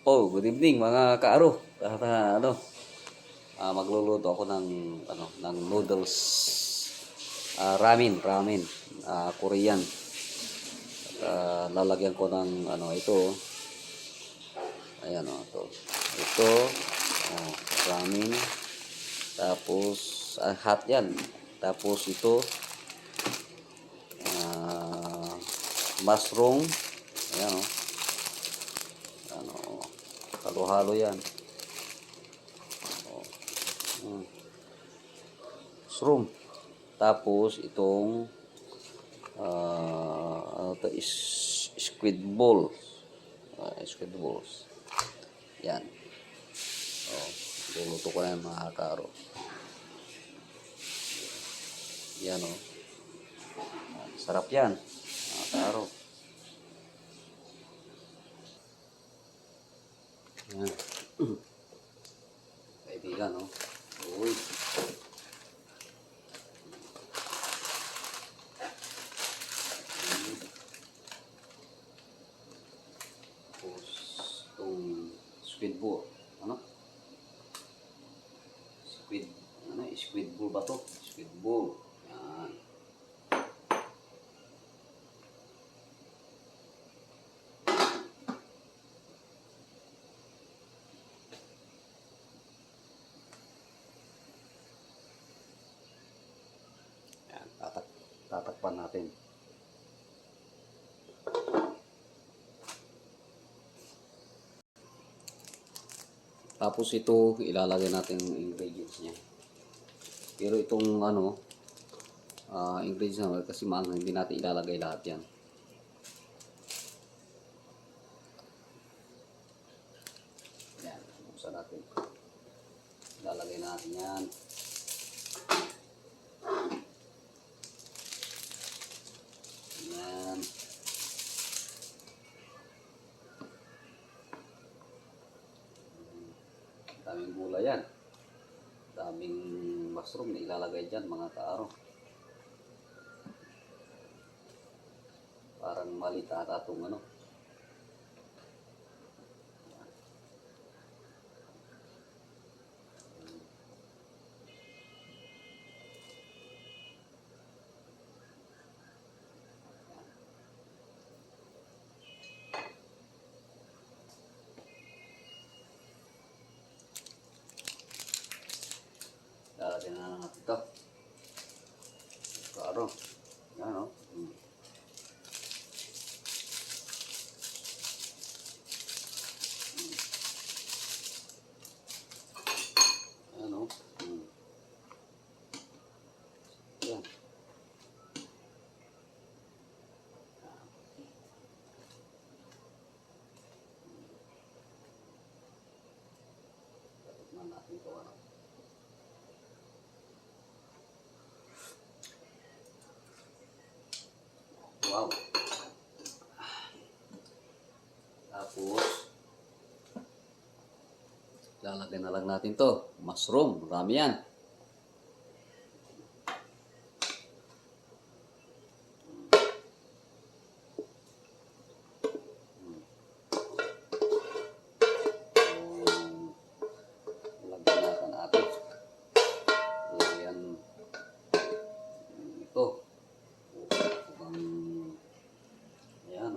Oh, good evening mga kaaro. Magluluto ako ng noodles, ramen, Korean. Lalagyan ko ng ito. Ayan ito. Ito, ramen. Tapos hot 'yan. Tapos ito mushroom. Ayan halo-halo 'yan. Mushroom. Tapos itong is squid balls. Squid balls. Yan. Oh, luluto ko na yung mga karo. Yan sarap yan. Mga karo. Yan. Kaibigan Uy. Tapos itong squid ball. Squid ball ba to? Squid ball. Yan. Yan. Tatakpan natin. Tapos ito, ilalagay natin yung ingredients niya. Pero itong ingredients na kasi maanghang, hindi natin ilalagay lahat yan. Yan, buksan natin. Ilalagay natin yan. Yan. Daming gulay yan. Daming mushroom na ilalagay dyan mga kaaro. Parang maliit ata itong lalagyan na natin ito. Kaaro. Yan Yan. Tatikman natin ito Wow. Tapos lalagyan na lang natin to. Mushroom. Marami yan. Lagyan natin. Lagyan ito. Ayan Ayan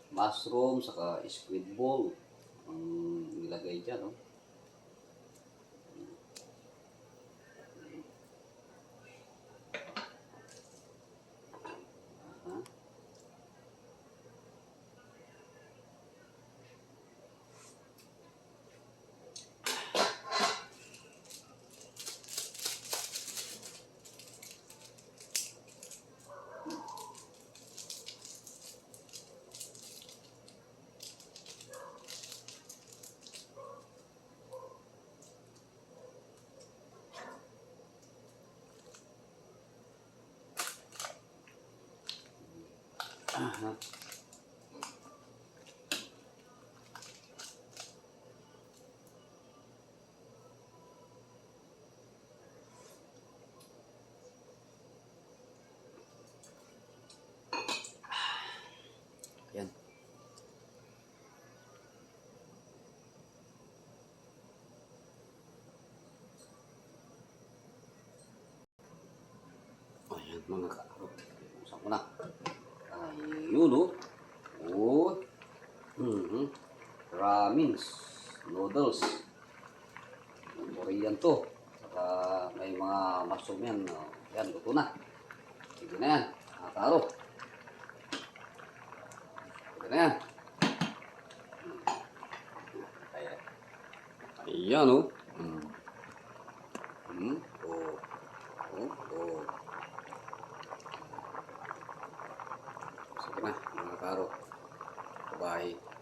Mushroom saka squid ball ang nilagay dyan mga karo. Buksan ko na. Ayun o. Oh. Ramens. Noodles. Korean to. Saka may mga mushroom yan. Yan, luto na. Sige na yan. Mga karo. Sige na yan. Ayan o. Sige na, mga karo. Bye.